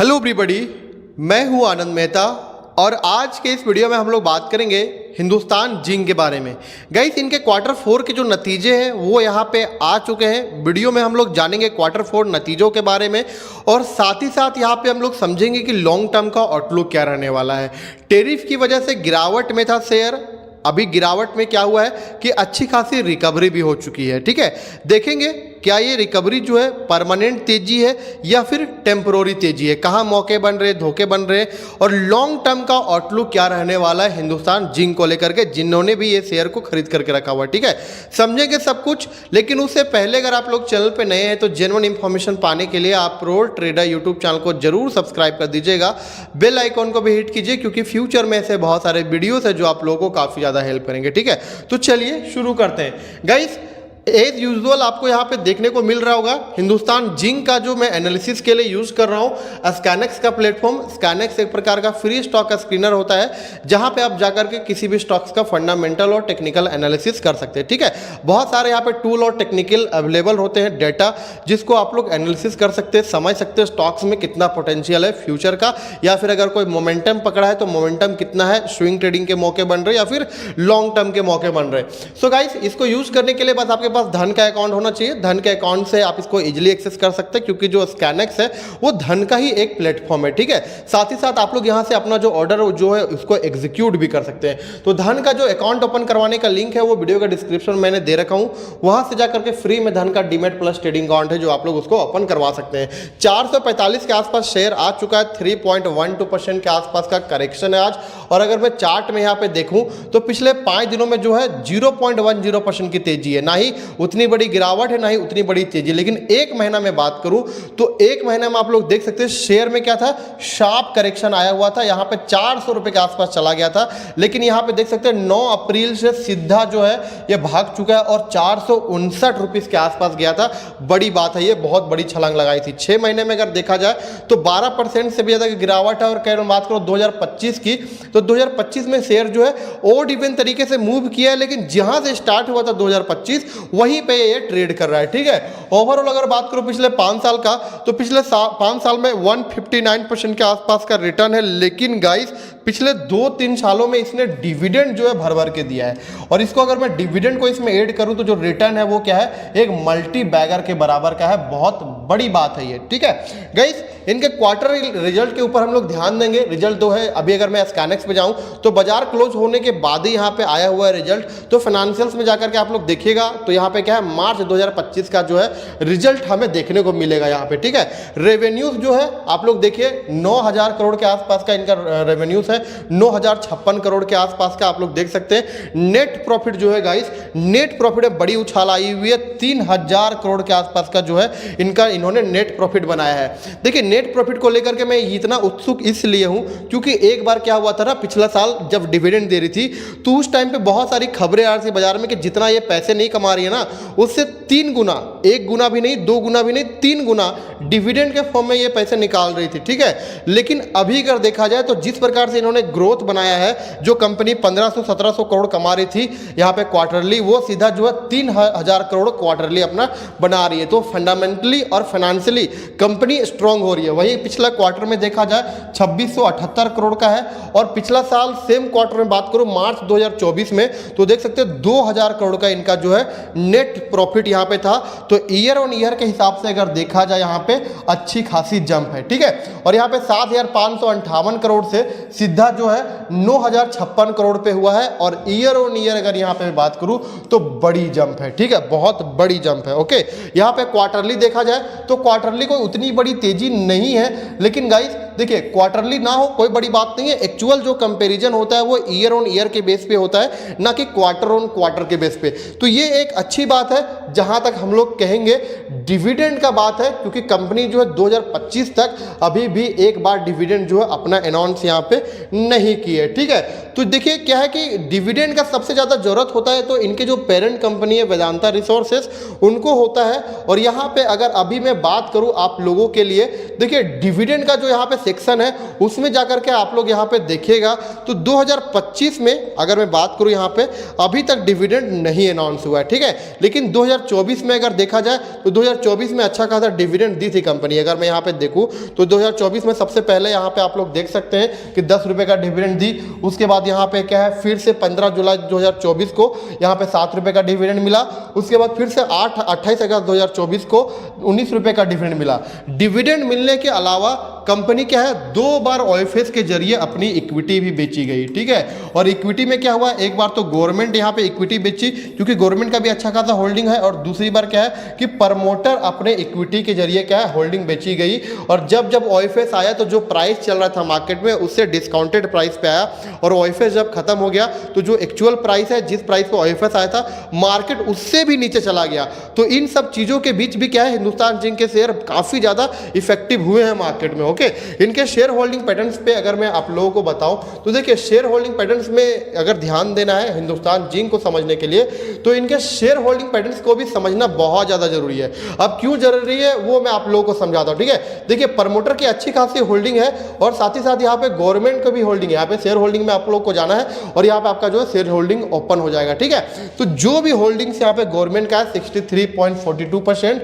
Hello everybody, मैं हूं आनंद मेहता और आज के इस वीडियो में हम लोग बात करेंगे हिंदुस्तान जिंक के बारे में। गाइस, इनके क्वार्टर 4 के जो नतीजे हैं वो यहाँ पे आ चुके हैं। वीडियो में हम लोग जानेंगे क्वार्टर 4 नतीजों के बारे में और साथ ही साथ यहाँ पे हम लोग समझेंगे कि लॉन्ग टर्म का आउटलुक क्या रहने वाला है। टेरिफ की वजह से गिरावट में था शेयर, अभी गिरावट में क्या हुआ है कि अच्छी खासी रिकवरी भी हो चुकी है। ठीक है, देखेंगे क्या ये रिकवरी जो है परमानेंट तेजी है या फिर टेम्पोररी तेजी है, कहाँ मौके बन रहे, धोखे बन रहे, और लॉन्ग टर्म का आउटलुक क्या रहने वाला है हिंदुस्तान जिंक को लेकर के, जिन्होंने भी ये शेयर को खरीद करके रखा हुआ है। ठीक है, समझेंगे सब कुछ, लेकिन उससे पहले अगर आप लोग चैनल पे नए हैं तो जेन्युइन इन्फॉर्मेशन पाने के लिए आप प्रो ट्रेडर यूट्यूब चैनल को जरूर सब्सक्राइब कर दीजिएगा, बेल आइकॉन को भी हिट कीजिए, क्योंकि फ्यूचर में ऐसे बहुत सारे वीडियोस है जो आप लोगों को काफ़ी ज़्यादा हेल्प करेंगे। ठीक है, तो चलिए शुरू करते हैं। गाइस, एज यूजुअल आपको यहाँ पे देखने को मिल रहा होगा हिंदुस्तान जिंक का जो मैं एनालिसिस के लिए यूज कर रहा हूँ स्कैनेक्स का प्लेटफॉर्म। स्कैनेक्स एक प्रकार का फ्री स्टॉक का स्क्रीनर होता है जहाँ पे आप जाकर के किसी भी स्टॉक्स का फंडामेंटल और टेक्निकल एनालिसिस कर सकते हैं। ठीक है, बहुत सारे यहाँ पे टूल और टेक्निकल अवेलेबल होते हैं, डेटा जिसको आप लोग एनालिसिस कर सकते हैं, समझ सकते हैं स्टॉक्स में कितना पोटेंशियल है फ्यूचर का, या फिर अगर कोई मोमेंटम पकड़ा है तो मोमेंटम कितना है, स्विंग ट्रेडिंग के मौके बन रहे या फिर लॉन्ग टर्म के मौके बन रहे। सो गाइस, इसको यूज करने के लिए बस आपके पास धन का अकाउंट होना चाहिए। धन के अकाउंट से आप इसको इजीली एक्सेस कर सकते हैं, क्योंकि जो स्कैनेक्स है वो धन का ही एक प्लेटफॉर्म है। ठीक है, साथ ही साथ आप लोग यहां से अपना जो ऑर्डर जो है उसको एग्जीक्यूट भी कर सकते हैं। तो धन का जो अकाउंट ओपन करवाने का लिंक है वो वीडियो का डिस्क्रिप्शन मैंने दे रखा हूं, वहां से जाकर के फ्री में धन का डीमेट प्लस ट्रेडिंग अकाउंट है जो आप लोग उसको ओपन करवा सकते हैं। 445 के आसपास शेयर आ चुका है, 3.12% के आसपास का करेक्शन है आज। और अगर मैं चार्ट में यहाँ पे देखूं तो पिछले 5 दिनों में जो है 0.10% की तेजी है, ना ही उतनी बड़ी गिरावट है ना ही उतनी बड़ी तेजी। लेकिन एक महीना में बात करूं तो एक महीना में आप लोग देख सकते हैं शेयर में क्या था, शार्प करेक्शन आया हुआ था, यहां पे 400 रुपए के आसपास चला गया था। लेकिन यहां पे देख सकते हैं 9 अप्रैल से सीधा जो है ये भाग चुका है और 459 रुपीस के आसपास गया था। बड़ी बात है, ये बहुत बड़ी छलांग लगाई थी। 6 महीने में अगर देखा जाए तो 12% से भी ज्यादा की गिरावट है। और कह बात करो 2025 की, तो 2025 में शेयर जो है ओड इवन तरीके से मूव किया है, लेकिन जहां से स्टार्ट हुआ था 2025 वहीं पे ये ट्रेड कर रहा है। ठीक है, ओवरऑल अगर बात करूं पिछले 5 साल का, तो पिछले 5 साल में 159% के आसपास का रिटर्न है। लेकिन गाइस, पिछले 2-3 सालों में इसने डिविडेंड जो है भर भर के दिया है, और इसको अगर मैं डिविडेंड को इसमें ऐड करूं तो जो रिटर्न है वो क्या है, एक मल्टी बैगर के बराबर का है। बहुत बड़ी बात है ये। ठीक है गाइस, इनके क्वार्टर रिजल्ट के ऊपर हम लोग ध्यान देंगे। रिजल्ट दो है, अभी अगर मैं स्कैनेक्स पे जाऊं तो बाजार क्लोज होने के बाद ही यहाँ पे आया हुआ है रिजल्ट। तो फाइनेंशियल्स में जाकर के आप लोग देखिएगा तो यहाँ पे क्या है, मार्च 2025 का जो है रिजल्ट हमें देखने को मिलेगा यहाँ पे। ठीक है, रेवेन्यूज जो है आप लोग देखिए 9000 करोड़ के आसपास का इनका रेवेन्यूज है, 9056 करोड़ के आसपास का आप लोग देख सकते हैं। नेट प्रॉफिट जो है गाइस, नेट प्रॉफिट में बड़ी उछाल आई हुई है, 3000 करोड़ के आसपास का जो है इन्होंने नेट प्रॉफिट बनाया है। देखिए, नेट प्रॉफिट को लेकर के मैं इतना उत्सुक इसलिए हूं क्योंकि एक बार क्या हुआ था ना, पिछला साल जब डिविडेंड दे रही थी तो उस टाइम पे बहुत सारी खबरें आ रही थी बाजार में कि जितना ये पैसे नहीं कमा रही है ना, उससे 3 गुना, 1 गुना भी नहीं, 2 गुना भी नहीं, 3 गुना डिविडेंड के फॉर्म में ये पैसे निकाल रही थी। ठीक है, लेकिन अभी अगर देखा जाए तो जिस प्रकार से इन्होंने ग्रोथ बनाया है, जो कंपनी 1500-1700 करोड़ कमा रही थी यहाँ पे क्वार्टरली, वो सीधा जो है 3000 करोड़ क्वार्टरली अपना बना रही है। तो फंडामेंटली और फाइनेंशियली कंपनी स्ट्रांग हो रही है। वही पिछला क्वार्टर में देखा जाए 2678 करोड़ का है, और पिछला साल सेम क्वार्टर में बात करूं मार्च 2024 में तो देख सकते हैं 2000 करोड़ का इनका जो है नेट प्रॉफिट यहाँ पे था। तो ईयर ऑन ईयर के हिसाब से अगर देखा जाए यहाँ पे अच्छी खासी जंप है। ठीक है, और यहाँ पे 7558 करोड़ से सीधा जो है 9056 करोड़ पे हुआ है, और ईयर ऑन ईयर अगर यहाँ पे बात करूं तो बड़ी जंप है। ठीक है, बहुत बड़ी जंप है। ओके, यहाँ पे क्वार्टरली देखा जाए तो क्वार्टरली कोई उतनी बड़ी तेजी नहीं है, लेकिन गाइस देखिए, क्वार्टरली ना हो कोई बड़ी बात नहीं है। एक्चुअल जो कंपैरिजन होता है वो ईयर ऑन ईयर के बेस पे होता है, ना कि क्वार्टर ऑन क्वार्टर के बेस पे। तो ये एक अच्छी बात है जहां तक हम लोग कहेंगे डिविडेंड का बात है, क्योंकि कंपनी जो है 2025 तक अभी भी एक बार डिविडेंड जो है अपना अनाउंस यहाँ पे नहीं की है। ठीक है, तो देखिए क्या है कि डिविडेंड का सबसे ज़्यादा जरूरत होता है तो इनके जो पेरेंट कंपनी है वेदांता रिसोर्सेस उनको होता है। और यहाँ पे अगर अभी मैं बात करूँ आप लोगों के लिए, देखिए डिविडेंड का जो यहाँ पे सेक्शन है उसमें जाकर के आप लोग यहाँ पे देखिएगा तो 2025 में अगर मैं बात करूँ यहाँ पे अभी तक डिविडेंड नहीं अनाउंस हुआ है, ठीक है। लेकिन 2024 में अगर देखा जाए तो 2024 में अच्छा खासा डिविडेंड दी थी कंपनी। अगर मैं यहाँ पे देखूँ तो 2024 में सबसे पहले यहाँ पे आप लोग देख सकते हैं कि 10 रुपये का डिविडेंड दी। उसके बाद यहाँ पे क्या है फिर से 15 जुलाई 2024 को यहाँ पे 7 रुपये का डिविडेंड मिला। उसके बाद फिर से 28 अगस्त 2024 को 19 रुपये का डिविडेंड मिला। डिविडेंड मिलने के अलावा कंपनी क्या है 2 बार ओएफएस के जरिए अपनी इक्विटी भी बेची गई, ठीक है। और इक्विटी में क्या हुआ, एक बार तो गवर्नमेंट यहाँ पे इक्विटी बेची क्योंकि गवर्नमेंट का भी अच्छा खासा होल्डिंग है, और दूसरी बार क्या है कि प्रमोटर अपने इक्विटी के जरिए क्या है होल्डिंग बेची गई। और जब जब ओएफएस आया तो जो प्राइस चल रहा था मार्केट में उससे डिस्काउंटेड प्राइस पे आया, और ओएफएस जब खत्म हो गया तो जो एक्चुअल प्राइस है जिस प्राइस पे ओएफएस आया था मार्केट उससे भी नीचे चला गया। तो इन सब चीज़ों के बीच भी क्या है हिंदुस्तान जिंक के शेयर काफ़ी ज़्यादा इफेक्टिव हुए हैं मार्केट में, ओके। इनके शेयर होल्डिंग पैटर्न्स पे अगर मैं आप लोगों को बताऊं तो देखिए शेयर होल्डिंग पैटर्न्स में अगर ध्यान देना है हिंदुस्तान जिंक को समझने के लिए तो इनके शेयर होल्डिंग पैटर्न्स को भी समझना बहुत ज़्यादा जरूरी है। अब क्यों जरूरी है वो मैं आप लोगों को समझाता हूँ, ठीक है। देखिए प्रमोटर की अच्छी खासी होल्डिंग है और साथ ही साथ यहाँ पे गवर्नमेंट का भी होल्डिंग है। यहाँ पे शेयर होल्डिंग में आप लोग को जाना है और यहाँ पे आपका जो है शेयर होल्डिंग ओपन हो जाएगा, ठीक है। तो जो भी होल्डिंग्स यहाँ पे गवर्नमेंट का है 63.42%,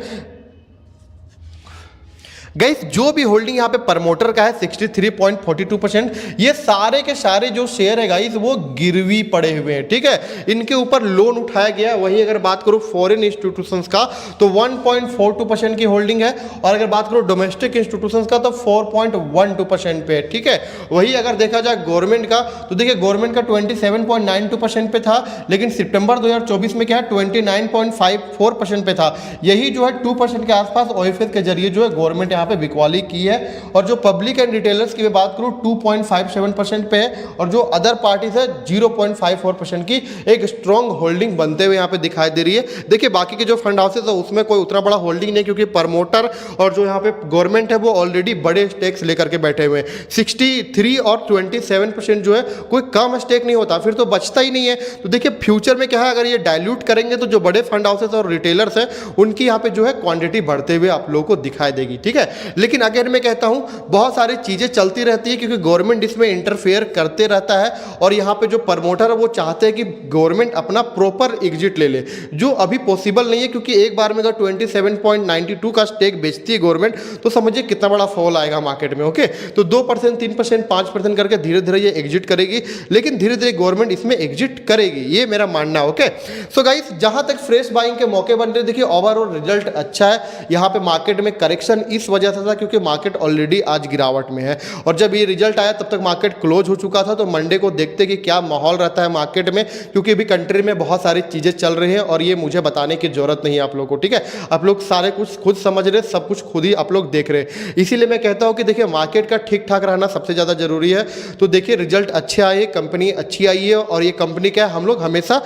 गाइस जो भी होल्डिंग यहाँ पे प्रमोटर का है 63.42%, ये सारे के सारे जो शेयर है गाइस वो गिरवी पड़े हुए हैं, ठीक है। इनके ऊपर लोन उठाया गया। वहीं अगर बात करूँ फॉरेन इंस्टीट्यूशंस का तो 1.42% की होल्डिंग है, और अगर बात करूँ डोमेस्टिक इंस्टीट्यूशंस का तो 4.12% पे है, ठीक है। वही अगर देखा जाए गवर्नमेंट का तो देखिए गवर्नमेंट का 27.92% पे था, लेकिन सितंबर 2024 में क्या है 29.54% पे था। यही जो है 2% के आसपास ओएफएस के जरिए जो है गवर्नमेंट यहाँ पे बिकवाली की है। और जो पब्लिक एंड रिटेलर्स की बात करूँ 2.57% पे है, और जो अदर पार्टीज है 0.54% की एक स्ट्रॉन्ग होल्डिंग बनते हुए यहाँ पे दिखाई दे रही है। देखिए बाकी के जो फंड हाउसेस है उसमें कोई उतना बड़ा होल्डिंग नहीं, क्योंकि प्रमोटर और जो यहाँ पे गवर्नमेंट है वो ऑलरेडी बड़े स्टेक्स लेकर के बैठे हुए हैं। 63 और 27% जो है कोई कम स्टेक नहीं होता, फिर तो बचता ही नहीं है। तो देखिए फ्यूचर में क्या है अगर ये डायल्यूट करेंगे तो जो बड़े फंड हाउसेस और रिटेलर्स हैं उनकी यहाँ पे जो है क्वांटिटी बढ़ते हुए आप लोगों को दिखाई देगी, ठीक है। लेकिन अगर मैं कहता हूं बहुत सारी चीजें चलती रहती है क्योंकि गवर्नमेंट इसमें इंटरफेयर करते रहता है, और यहां पे जो प्रमोटर है वो चाहते हैं कि गवर्नमेंट अपना प्रॉपर एग्जिट ले ले, जो अभी पॉसिबल नहीं है। क्योंकि एक बार में अगर 27.92 का स्टेक बेचती है गवर्नमेंट तो समझिए कितना बड़ा फॉल आएगा मार्केट में, ओके। तो 2%, 3%, 5% करके धीरे धीरे ये एग्जिट करेगी, लेकिन धीरे धीरे गवर्नमेंट इसमें एग्जिट करेगी, ये मेरा मानना है, ओके। सो गाइस जहां तक फ्रेश बाइंग के मौके बन रहे, देखिए ओवरऑल रिजल्ट अच्छा है। यहाँ पे मार्केट में करेक्शन इस वजह से था क्योंकि मार्केट ऑलरेडी आज गिरावट में है, और जब ये रिजल्ट आया तब तक मार्केट क्लोज हो चुका था। तो मंडे को देखते कि क्या माहौल रहता है मार्केट में, क्योंकि अभी कंट्री में बहुत सारी चीजें चल रही हैं और ये मुझे बताने की जरूरत नहीं है आप लोगों को, ठीक है। आप लोग सारे कुछ खुद समझ रहे, सब कुछ खुद ही आप लोग देख रहे। इसीलिए मैं कहता हूं कि देखिए मार्केट का ठीक ठाक रहना सबसे ज्यादा जरूरी है। तो देखिए रिजल्ट अच्छे आए, कंपनी अच्छी आई है, और ये कंपनी क्या है हम लोग हमेशा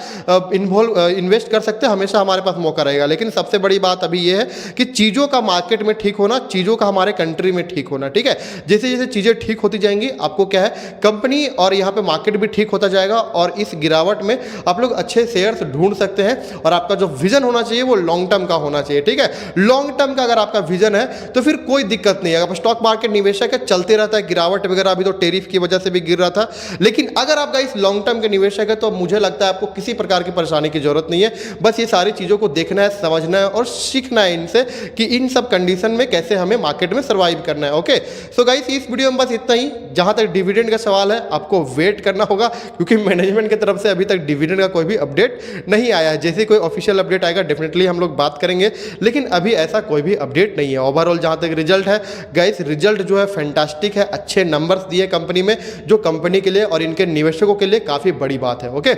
इन्वेस्ट कर सकते हैं, हमेशा हमारे पास मौका रहेगा। लेकिन सबसे बड़ी बात अभी ये है कि चीजों का मार्केट में ठीक होना, चीजों का हमारे कंट्री में ठीक होना, ठीक है। जैसे जैसे चीजें ठीक होती जाएंगी आपको क्या है कंपनी और यहाँ पे मार्केट भी ठीक होता जाएगा, और इस गिरावट में आप लोग अच्छे शेयर्स ढूंढ सकते हैं। और आपका जो विजन होना चाहिए वो लॉन्ग टर्म का होना चाहिए, ठीक है। लॉन्ग टर्म का अगर आपका विजन है तो फिर कोई दिक्कत नहीं है। अगर स्टॉक मार्केट निवेशक है चलते रहता है, गिरावट वगैरह अभी तो टैरिफ की वजह से भी गिर रहा था। लेकिन अगर आप गाइस लॉन्ग टर्म के निवेशक है तो मुझे लगता है आपको किसी प्रकार की परेशानी की जरूरत नहीं है। बस ये सारी चीजों को देखना है, समझना है और सीखना है इनसे कि इन सब कंडीशन में कैसे हमें मार्केट में सर्वाइव करना है, ओके। सो गाइस इस वीडियो में बस इतना ही। जहां तक डिविडेंड का सवाल है आपको वेट करना होगा, क्योंकि मैनेजमेंट की तरफ से अभी तक डिविडेंड का कोई भी अपडेट नहीं आया है। जैसे कोई ऑफिशियल अपडेट आएगा डेफिनेटली हम लोग बात करेंगे, लेकिन अभी ऐसा कोई भी अपडेट नहीं है। ओवरऑल जहां तक रिजल्ट है गाइस, रिजल्ट जो है फैंटास्टिक है, अच्छे नंबर्स दिए कंपनी में, जो कंपनी के लिए और इनके निवेशकों के लिए काफी बड़ी बात है, ओके।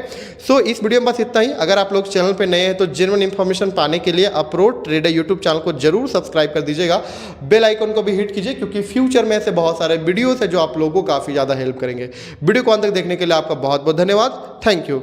सो इस वीडियो में बस इतना ही। अगर आप लोग चैनल पे नए हैं तो जेन्युइन इंफॉर्मेशन पाने के लिए अप्रोच ट्रेडर यूट्यूब चैनल को जरूर सब्सक्राइब कर दीजिएगा, बेल आइकन को भी हिट कीजिए, क्योंकि फ्यूचर में ऐसे बहुत सारे वीडियोस है जो आप लोगों को काफी ज्यादा हेल्प करेंगे। वीडियो को अंत तक देखने के लिए आपका बहुत बहुत धन्यवाद। Thank you.